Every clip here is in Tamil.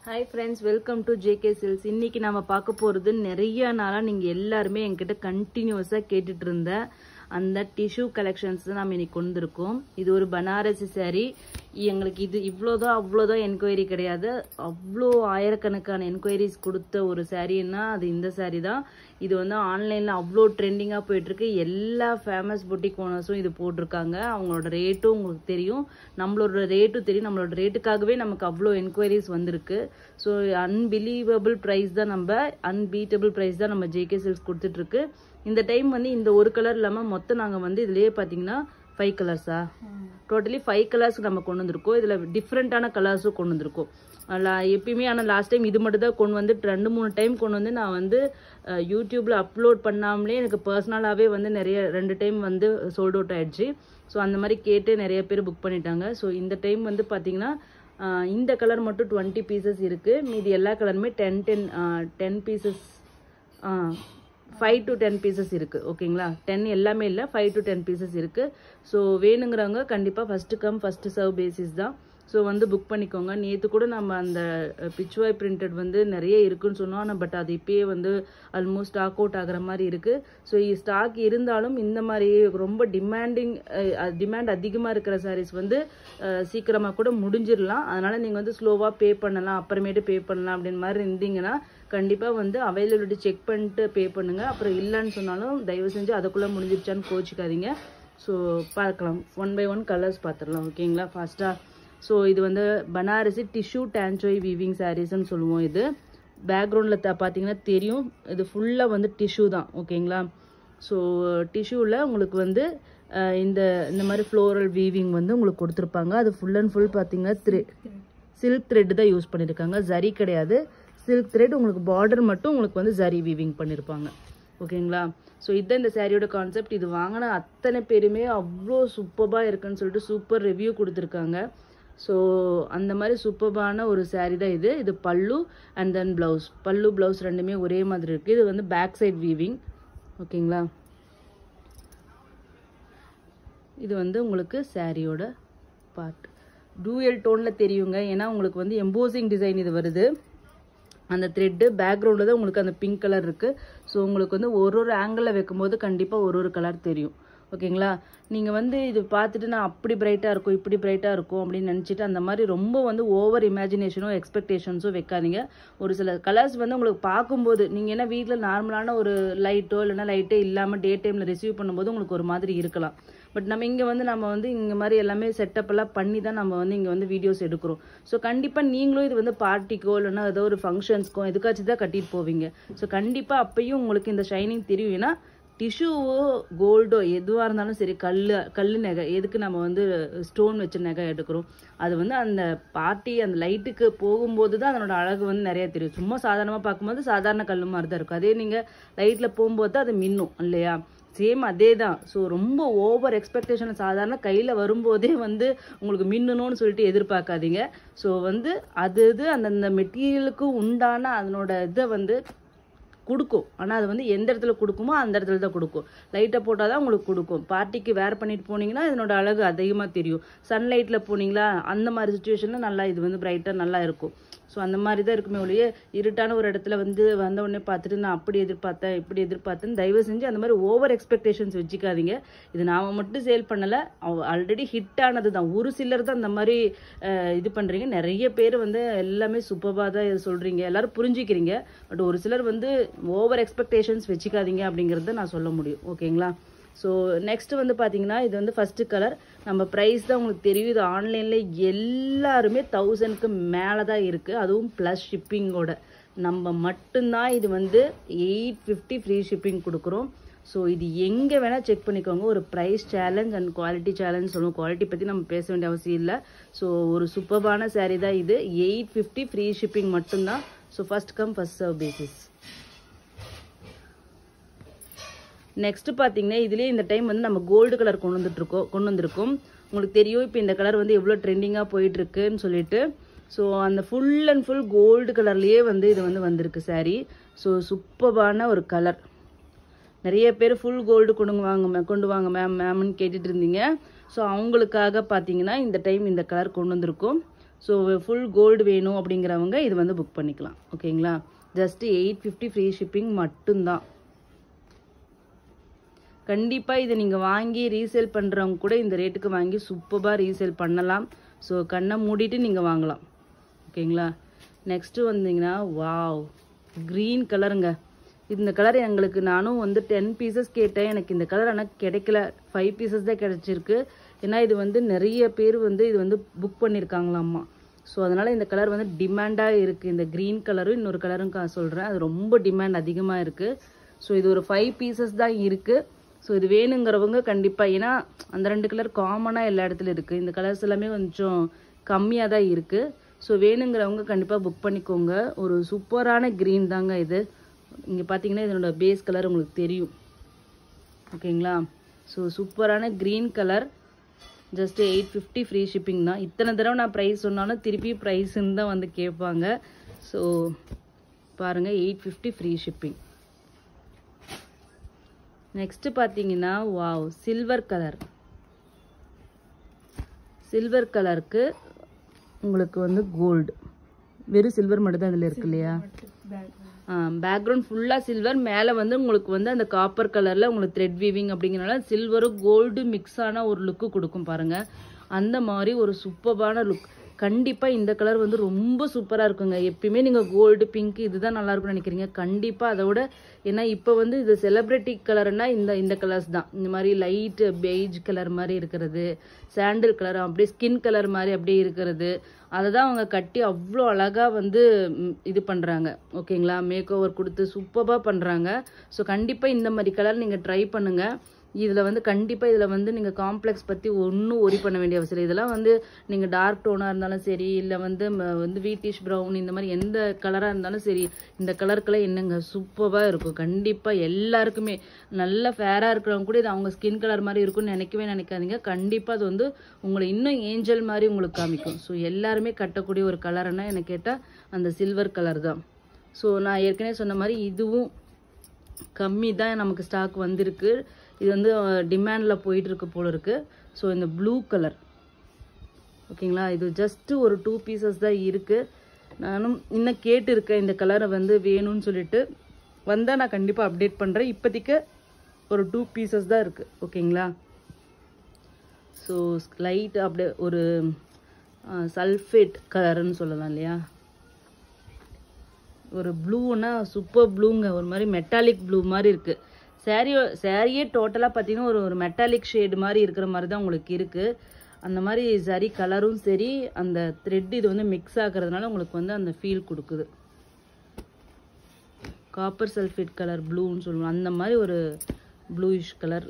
Hi friends, welcome to JK Silks. இன்னைக்கு நாம பார்க்க போறது நிறைய நாளா நீங்க எல்லாரும் என்கிட்ட கண்டினியூஸா கேட்டுட்டு இருந்த அந்த டிஷ்யூ கலெக்ஷன்ஸ் தான் நாம இன்னைக்கு கொண்டு இருக்கோம். இது ஒரு பனாரசி saree. எங்களுக்கு இது இவ்ளோதான் அவ்ளோதான் என்கொயரி கிடையாது. அவ்ளோ ஆயிரக்கணக்கான என்கொயரிஸ் கொடுத்த ஒரு சாரீனா அது இந்த saree தான். இது வந்து ஆன்லைன்ல அவ்ளோ ட்ரெண்டிங்கா போயிட்டு இருக்கு. எல்லா ஃபேமஸ் பொட்டிக் ஓனர்ஸும் இது போட்டிருக்காங்க. அவங்களோட ரேட்டும் உங்களுக்கு தெரியும், நம்மளோட ரேட்டும் தெரியும். நம்மளோட ரேட்டுக்காகவே நமக்கு அவ்ளோ என்கொயரிஸ் வந்திருக்கு. ஸோ அன்பிலீவபிள் ப்ரைஸ் தான், அன்பீட்டபிள் ப்ரைஸ் தான் நம்ம JK Silks கொடுத்துட்டு இருக்கு. இந்த டைம் வந்து இந்த ஒரு கலர் இல்லாம மொத்தம் நாங்க வந்து இதுலயே பாத்தீங்கன்னா 5 கலர்ஸா டோட்டலி 5 கலர்ஸ் நம்ம கொண்டு வந்திருக்கோம். இதுல டிஃப்ரெண்டான கலர்ஸும் கொண்டு வந்திருக்கோம். எப்பயுமே ஆனால் லாஸ்ட் டைம் இது மட்டும் தான் கொண்டு வந்து 2-3 டைம் கொண்டு வந்து நான் வந்து யூடியூப்ல அப்லோட் பண்ணாமலே எனக்கு பர்சனலாகவே வந்து நிறைய 2 டைம் வந்து சோல்ட் அவுட் ஆயிடுச்சு. ஸோ அந்த மாதிரி கேட்டு நிறைய பேர் புக் பண்ணிட்டாங்க. ஸோ இந்த டைம் வந்து பார்த்தீங்கன்னா இந்த கலர் மட்டும் 20 பீசஸ் இருக்கு. மீதி எல்லா கலருமே 10 பீசஸ் 5 to 10 பீசஸ் இருக்கு. ஓகேங்களா, 10 எல்லாமே இல்லை, 5 to 10 பீசஸ் இருக்கு. ஸோ வேணுங்கிறவங்க கண்டிப்பா first come first serve basis தான். ஸோ வந்து புக் பண்ணிக்கோங்க. நேற்று கூட நம்ம அந்த பிச்வாய் பிரிண்டட் வந்து நிறைய இருக்குன்னு சொன்னோம். ஆனால் பட் அது இப்பயே வந்து ஆல்மோஸ்ட் ஸ்டாக் அவுட் ஆகிற மாதிரி இருக்கு. ஸோ ஸ்டாக் இருந்தாலும் இந்த மாதிரி ரொம்ப டிமாண்ட் அதிகமாக இருக்கிற சாரீஸ் வந்து சீக்கிரமாக கூட முடிஞ்சிடலாம். அதனால நீங்கள் வந்து ஸ்லோவாக பே பண்ணலாம், அப்புறமேட்டு பே பண்ணலாம் அப்படின்னு மாதிரி இருந்தீங்கன்னா கண்டிப்பாக வந்து அவைலபிலிட்டி செக் பண்ணிட்டு பே பண்ணுங்க. அப்புறம் இல்லைன்னு சொன்னாலும் தயவு செஞ்சு அதுக்குள்ளே முடிஞ்சிருச்சான்னு கோச்சிக்காதீங்க. ஸோ பார்க்கலாம், 1 by 1 கலர்ஸ் பார்த்துடலாம். ஓகேங்களா, ஃபாஸ்ட்டாக. ஸோ இது வந்து பனாரசி டிஷ்யூ டான்சோய் வீவிங் சாரீஸ்ன்னு சொல்லுவோம். இது பேக்ரவுண்டில் பார்த்தீங்கன்னா தெரியும், இது ஃபுல்லாக வந்து டிஷ்யூ தான். ஓகேங்களா, ஸோ டிஷ்யூவில் உங்களுக்கு வந்து இந்த மாதிரி ஃப்ளோரல் வீவிங் வந்து உங்களுக்கு கொடுத்துருப்பாங்க. அது ஃபுல் அண்ட் ஃபுல் பார்த்தீங்கன்னா சில்க் த்ரெட் தான் யூஸ் பண்ணியிருக்காங்க, ஜரி கிடையாது. சில்க் த்ரெட் உங்களுக்கு பார்டர் மட்டும் உங்களுக்கு வந்து ஜரி வீவிங் பண்ணியிருப்பாங்க. ஓகேங்களா, ஸோ இதுதான் இந்த சாரியோட கான்செப்ட். இது வாங்கின அத்தனை பேருமே அவ்வளோ சூப்பராக இருக்குன்னு சொல்லிட்டு சூப்பர் ரிவ்யூ கொடுத்துருக்காங்க. ஸோ அந்த மாதிரி சூப்பரான ஒரு சாரீ தான் இது. இது பல்லு அண்ட் தென் பிளவுஸ், பல்லு பிளவுஸ் ரெண்டுமே ஒரே மாதிரி இருக்கு. இது வந்து பேக் சைட் வீவிங். ஓகேங்களா, இது வந்து உங்களுக்கு சாரியோட பார்ட் டூயல் டோன்ல தெரியுங்க. ஏன்னா உங்களுக்கு வந்து எம்போசிங் டிசைன் இது வருது. அந்த த்ரெட்டு பேக்ரவுண்டில் தான் உங்களுக்கு அந்த பிங்க் கலர் இருக்கு. ஸோ உங்களுக்கு வந்து ஒரு ஆங்கிளில் வைக்கும்போது கண்டிப்பாக ஒரு கலர் தெரியும். ஓகேங்களா, நீங்கள் வந்து இது பார்த்துட்டு நான் அப்படி பிரைட்டாக இருக்கும் இப்படி பிரைட்டாக இருக்கும் அப்படின்னு நினச்சிட்டு அந்த மாதிரி ரொம்ப வந்து ஓவர் இமேஜினேஷனோ எக்ஸ்பெக்டேஷன்ஸோ வைக்காதீங்க. ஒரு சில கலர்ஸ் வந்து உங்களுக்கு பார்க்கும்போது நீங்கள் என்ன வீட்டில் நார்மலான ஒரு லைட்டோ இல்லைனா லைட்டே இல்லாமல் டே டைமில் ரிசீவ் பண்ணும்போது உங்களுக்கு ஒரு மாதிரி இருக்கலாம். பட் நம்ம இங்கே வந்து இங்கே மாதிரி எல்லாமே செட்டப் எல்லாம் பண்ணி தான் நம்ம வந்து இங்கே வந்து வீடியோஸ் எடுக்கிறோம். ஸோ கண்டிப்பாக நீங்களும் இது வந்து பார்ட்டிக்கோ இல்லைன்னா ஏதோ ஒரு ஃபங்க்ஷன்ஸ்க்கோ எதுக்காச்சும் தான் கட்டிட்டு போவீங்க. ஸோ கண்டிப்பாக அப்பயும் உங்களுக்கு இந்த ஷைனிங் தெரியும். ஏன்னா டிஷ்யூவோ கோல்டோ எதுவாக இருந்தாலும் சரி, கல் நகை எதுக்கு நம்ம வந்து ஸ்டோன் வச்ச நகை எடுக்கிறோம், அது வந்து அந்த பார்ட்டி அந்த லைட்டுக்கு போகும்போது தான் அதனோட அழகு வந்து நிறைய தெரியும். சும்மா சாதாரணமாக பார்க்கும்போது சாதாரண கல் மாதிரி தான் இருக்கும். அதே நீங்கள் லைட்டில் போகும்போது தான் அது மின்னும் இல்லையா, சேம் அதே தான். ஸோ ரொம்ப ஓவர் எக்ஸ்பெக்டேஷன் சாதாரண கையில் வரும்போதே வந்து உங்களுக்கு மின்னணும்னு சொல்லிட்டு எதிர்பார்க்காதீங்க. ஸோ வந்து அது அந்தந்த மெட்டீரியலுக்கு உண்டான அதனோட இதை வந்து கொடுக்கும். ஆனால் அது வந்து எந்த இடத்துல கொடுக்குமோ அந்த இடத்துல தான் கொடுக்கும். லைட்டை போட்டால் தான் உங்களுக்கு கொடுக்கும். பார்ட்டிக்கு வேர் பண்ணிட்டு போனீங்கன்னா இதனோட அழகு அதிகமாக தெரியும். சன்லைட்டில் போனீங்களா அந்த மாதிரி சுச்சுவேஷனில் நல்லா இது வந்து பிரைட்டாக நல்லா இருக்கும். ஸோ அந்த மாதிரி தான் இருக்குமே ஒழிய இருட்டான ஒரு இடத்துல வந்து வந்த உடனே பார்த்துட்டு நான் அப்படி எதிர்பார்த்தேன் இப்படி எதிர்பார்த்தேன்னு தயவு செஞ்சு அந்த மாதிரி ஓவர் எக்ஸ்பெக்டேஷன்ஸ் வச்சுக்காதீங்க. இது நாம மட்டும் சேல் பண்ணலை, ஆல்ரெடி ஹிட் ஆனது தான். ஒரு சிலர் தான் இந்த மாதிரி இது பண்ணுறீங்க. நிறைய பேர் வந்து எல்லாமே சூப்பராக தான் சொல்கிறீங்க, எல்லாரும் புரிஞ்சுக்கிறீங்க. பட் ஒரு சிலர் வந்து ஓவர் எக்ஸ்பெக்டேஷன்ஸ் வச்சுக்காதீங்க அப்படிங்கிறத நான் சொல்ல முடியும். ஓகேங்களா, ஸோ நெக்ஸ்ட் வந்து பார்த்தீங்கன்னா இது வந்து ஃபர்ஸ்ட் கலர். நம்ம ப்ரைஸ் தான் உங்களுக்கு தெரியும். இது ஆன்லைனில் எல்லாருமே 1000க்கு மேலே தான் இருக்குது, அதுவும் ப்ளஸ் ஷிப்பிங்கோட. நம்ம மட்டும்தான் இது வந்து 850 ஃப்ரீ ஷிப்பிங் கொடுக்குறோம். ஸோ இது எங்கே வேணால் செக் பண்ணிக்கோங்க. ஒரு price challenge and quality challenge சொல்லுவோம். குவாலிட்டி பற்றி நம்ம பேச வேண்டிய அவசியம் இல்லை. ஸோ ஒரு சூப்பரான சாரீ தான் இது. 850 ஃப்ரீ ஷிப்பிங் மட்டும்தான். So first come first serve basis. Next பார்த்தீங்கன்னா இதுலேயே இந்த டைம் வந்து நம்ம கோல்டு கலர் கொண்டு வந்திருக்கோம். உங்களுக்கு தெரியும் இப்போ இந்த கலர் வந்து எவ்வளோ ட்ரெண்டிங்காக போயிட்டு இருக்குன்னு சொல்லிட்டு. ஸோ அந்த ஃபுல் அண்ட் ஃபுல் கோல்டு கலர்லேயே வந்து இது வந்து வந்திருக்கு சாரீ. ஸோ சூப்பரான ஒரு கலர். நிறைய பேர் ஃபுல் கோல்டு கொண்டு வாங்க மேம்னு கேட்டுட்டு இருந்தீங்க. ஸோ அவங்களுக்காக பார்த்தீங்கன்னா இந்த டைம் இந்த கலர் கொண்டு வந்திருக்கோம். ஸோ ஃபுல் கோல்டு வேணும் அப்படிங்கிறவங்க இது வந்து புக் பண்ணிக்கலாம். ஓகேங்களா, ஜஸ்ட் 850 ஃப்ரீ ஷிப்பிங் மட்டும்தான். கண்டிப்பாக இதை நீங்கள் வாங்கி ரீசேல் பண்ணுறவங்க கூட இந்த ரேட்டுக்கு வாங்கி சூப்பராக ரீசேல் பண்ணலாம். ஸோ கண்ணை மூடிட்டு நீங்கள் வாங்கலாம். ஓகேங்களா, நெக்ஸ்ட்டு வந்தீங்கன்னா வாவ் க்ரீன் கலருங்க. இந்த கலர் எங்களுக்கு நானும் வந்து 10 பீசஸ் கேட்டேன். எனக்கு இந்த கலர் ஆனால் கிடைக்கல, 5 பீசஸ் தான் கிடச்சிருக்கு. ஏன்னா இது வந்து நிறைய பேர் வந்து இது வந்து புக் பண்ணியிருக்காங்களாம்மா. ஸோ அதனால் இந்த கலர் வந்து டிமாண்டாக இருக்குது. இந்த க்ரீன் கலரும் இன்னொரு கலரும் சொல்கிறேன், அது ரொம்ப டிமாண்ட் அதிகமாக இருக்குது. ஸோ இது ஒரு 5 பீசஸ் தான் இருக்குது. ஸோ இது வேணுங்கிறவங்க கண்டிப்பாக, ஏன்னா அந்த 2 கலர் காமனாக எல்லா இடத்துலையும் இருக்குது. இந்த கலர்ஸ் எல்லாமே கொஞ்சம் கம்மியாக தான் இருக்குது. ஸோ வேணுங்கிறவங்க கண்டிப்பாக புக் பண்ணிக்கோங்க. ஒரு சூப்பரான க்ரீன் தாங்க இது. இங்கே பார்த்தீங்கன்னா இதனோட பேஸ் கலர் உங்களுக்கு தெரியும். ஓகேங்களா, ஸோ சூப்பரான green colour. Just 850 free shipping தான். இத்தனை தடவை நான் ப்ரைஸ் சொன்னாலும் திருப்பி ப்ரைஸுன்னு தான் வந்து கேட்பாங்க. ஸோ பாருங்கள், 850 ஃப்ரீ ஷிப்பிங். நெக்ஸ்ட்டு பார்த்தீங்கன்னா வாவ் சில்வர் கலர். சில்வர் கலருக்கு உங்களுக்கு வந்து கோல்டு, வெறும் சில்வர் மட்டும் தான் இதில் இருக்கு இல்லையா? பேக்ரவுண்ட் ஃபுல்லாக சில்வர், மேலே வந்து உங்களுக்கு வந்து அந்த காப்பர் கலரில் உங்களுக்கு த்ரெட் வீவிங் அப்படிங்கிறனால சில்வரும் கோல்டு மிக்ஸ் ஆன ஒரு லுக்கு கொடுக்கும் பாருங்கள். அந்த மாதிரி ஒரு சூப்பரான லுக். கண்டிப்பாக இந்த கலர் வந்து ரொம்ப சூப்பராக இருக்குங்க. எப்பயுமே நீங்கள் கோல்டு பிங்க் இதுதான் நல்லா இருக்கும்னு நினைக்கிறீங்க, கண்டிப்பாக அதோட, ஏன்னா இப்போ வந்து இது செலிப்ரிட்டி கலர்னா இந்த கலர்ஸ் தான். இந்த மாதிரி லைட் பெய்ஜ் கலர் மாதிரி இருக்கிறது, சாண்டில் கலர் அப்படியே ஸ்கின் கலர் மாதிரி அப்படியே இருக்கிறது, அதை தான் அவங்க கட்டி அவ்வளோ அழகாக வந்து இது பண்ணுறாங்க. ஓகேங்களா, மேக் ஓவர் கொடுத்து சூப்பராக பண்ணுறாங்க. ஸோ கண்டிப்பாக இந்த மாதிரி கலர் நீங்கள் ட்ரை பண்ணுங்கள். இதில் வந்து கண்டிப்பாக இதில் வந்து நீங்கள் காம்ப்ளெக்ஸ் பற்றி ஒன்றும் ஒரி பண்ண வேண்டிய அவசியம். இதெல்லாம் வந்து நீங்கள் டார்க் டோனாக இருந்தாலும் சரி, இல்லை வந்து வீட்டிஷ் ப்ரௌன் இந்த மாதிரி எந்த கலராக இருந்தாலும் சரி, இந்த கலருக்கெல்லாம் என்னங்க சூப்பராக இருக்கும். கண்டிப்பாக எல்லாருக்குமே நல்ல ஃபேராக இருக்கிறவங்க கூட இது அவங்க ஸ்கின் கலர் மாதிரி இருக்கும்னு நினைக்கவே நினைக்காதீங்க. கண்டிப்பாக அது வந்து உங்களை இன்னும் ஏஞ்சல் மாதிரி உங்களுக்கு காமிக்கும். ஸோ எல்லாருமே கட்டக்கூடிய ஒரு கலர்னா எனக்கு கேட்டால் அந்த சில்வர் கலர் தான். ஸோ நான் ஏற்கனவே சொன்ன மாதிரி இதுவும் கம்மி தான் நமக்கு ஸ்டாக் வந்திருக்கு. இது வந்து டிமாண்டில் போயிட்டுருக்கு போல இருக்குது. ஸோ இந்த ப்ளூ கலர் ஓகேங்களா, இது ஜஸ்ட்டு ஒரு 2 பீசஸ் தான் இருக்குது. நானும் இன்னும் கேட்டுருக்கேன் இந்த கலரை வந்து வேணும்னு சொல்லிட்டு. வந்தால் நான் கண்டிப்பாக அப்டேட் பண்ணுறேன். இப்போதைக்கு ஒரு 2 பீசஸ் தான் இருக்குது. ஓகேங்களா, ஸோ லைட் அப்படியே ஒரு சல்ஃபேட் கலருன்னு சொல்லலாம் இல்லையா, ஒரு ப்ளூன்னா சூப்பர் ப்ளூங்க, ஒரு மாதிரி மெட்டாலிக் ப்ளூ மாதிரி இருக்குது. சாரியே டோட்டலாக பார்த்தீங்கன்னா ஒரு மெட்டாலிக் ஷேடு மாதிரி இருக்கிற மாதிரி தான் உங்களுக்கு இருக்குது. அந்த மாதிரி சரி கலரும் சரி, அந்த த்ரெட் இது வந்து மிக்ஸ் ஆகிறதுனால உங்களுக்கு வந்து அந்த ஃபீல் கொடுக்குது. காப்பர் சல்ஃபேட் கலர் ப்ளூன்னு சொல்லுவோம், அந்த மாதிரி ஒரு ப்ளூயிஷ் கலர்.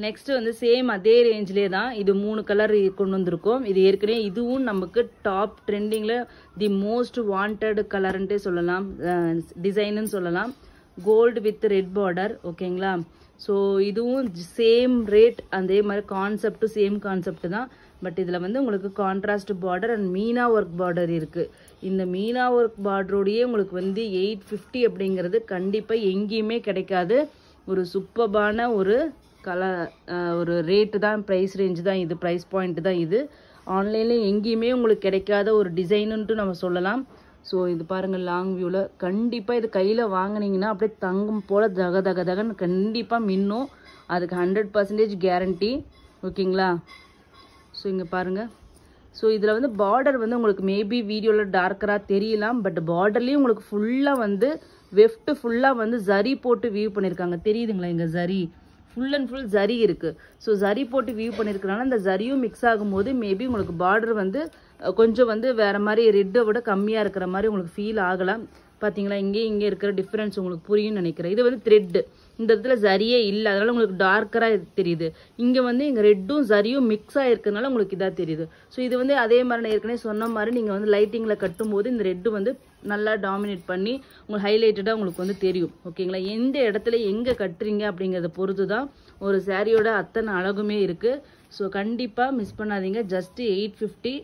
நெக்ஸ்ட் வந்து சேம் அதே ரேஞ்சிலே தான் இது 3 கலர் கொண்டு வந்திருக்கோம். இது ஏற்கனவே இதுவும் நமக்கு டாப் ட்ரெண்டிங்கில் தி மோஸ்ட் வாண்டட் கலர்ன்ட்டே சொல்லலாம், டிசைனுன்னு சொல்லலாம். Gold with red border. ஓகேங்களா, ஸோ இதுவும் சேம் ரேட், அதே மாதிரி கான்செப்டும் சேம் கான்செப்ட் தான். பட் இதில் வந்து உங்களுக்கு contrast border and meena work border இருக்குது. இந்த மீனா ஒர்க் பார்டரோடையே உங்களுக்கு வந்து 850 அப்படிங்கிறது கண்டிப்பாக எங்கேயுமே கிடைக்காது. ஒரு சூப்பரான ஒரு ஒரு ரேட்டு தான், ப்ரைஸ் ரேஞ்சு தான் இது, ப்ரைஸ் பாயிண்ட் தான் இது. ஆன்லைனில் எங்கேயுமே உங்களுக்கு கிடைக்காத ஒரு டிசைனுன்ட்டு நம்ம சொல்லலாம். ஸோ இது பாருங்கள் லாங் வியூவில். கண்டிப்பாக இது கையில் வாங்கினீங்கன்னா அப்படியே தங்கம் போல் தக தக தகன்னு கண்டிப்பாக மின்னும். அதுக்கு 100% கேரண்டி. ஓகேங்களா, ஸோ இங்கே பாருங்கள். ஸோ இதில் வந்து பார்டர் வந்து உங்களுக்கு மேபி வீடியோவில் டார்க்கராக தெரியலாம், பட் பார்டர்லேயும் உங்களுக்கு ஃபுல்லாக வந்து வெஃப்ட் ஃபுல்லாக வந்து ஜரி போட்டு வியூ பண்ணியிருக்காங்க. தெரியுதுங்களா, இங்கே zari full and full zari இருக்குது. ஸோ ஜரி போட்டு வியூ பண்ணியிருக்கனால அந்த ஜரியும் மிக்ஸ் ஆகும்போது மேபி உங்களுக்கு பார்டர் வந்து கொஞ்சம் வந்து வேறு மாதிரி ரெட்டை விட கம்மியாக இருக்கிற மாதிரி உங்களுக்கு ஃபீல் ஆகலாம். பார்த்தீங்களா, இங்கே இருக்கிற டிஃப்ரென்ஸ் உங்களுக்கு புரியும்னு நினைக்கிறேன். இது வந்து த்ரெட்டு, இந்த இடத்துல சரியே இல்லை, அதனால உங்களுக்கு டார்க்கராக தெரியுது. இங்கே வந்து இங்கே ரெட்டும் சரியும் மிக்ஸ் ஆகிருக்கிறதுனால உங்களுக்கு இதாக தெரியுது. ஸோ இது வந்து அதே மாதிரி நான் ஏற்கனவே சொன்ன மாதிரி நீங்கள் வந்து லைட்டிங்கில் கட்டும்போது இந்த ரெட்டு வந்து நல்லா டாமினேட் பண்ணி உங்களுக்கு ஹைலைட்டடாக உங்களுக்கு வந்து தெரியும். ஓகேங்களா, எந்த இடத்துல எங்கே கட்டுறீங்க அப்படிங்கிறத பொறுத்து தான் ஒரு சாரியோட அத்தனை அழகுமே இருக்குது. ஸோ கண்டிப்பாக மிஸ் பண்ணாதீங்க. ஜஸ்ட்டு 850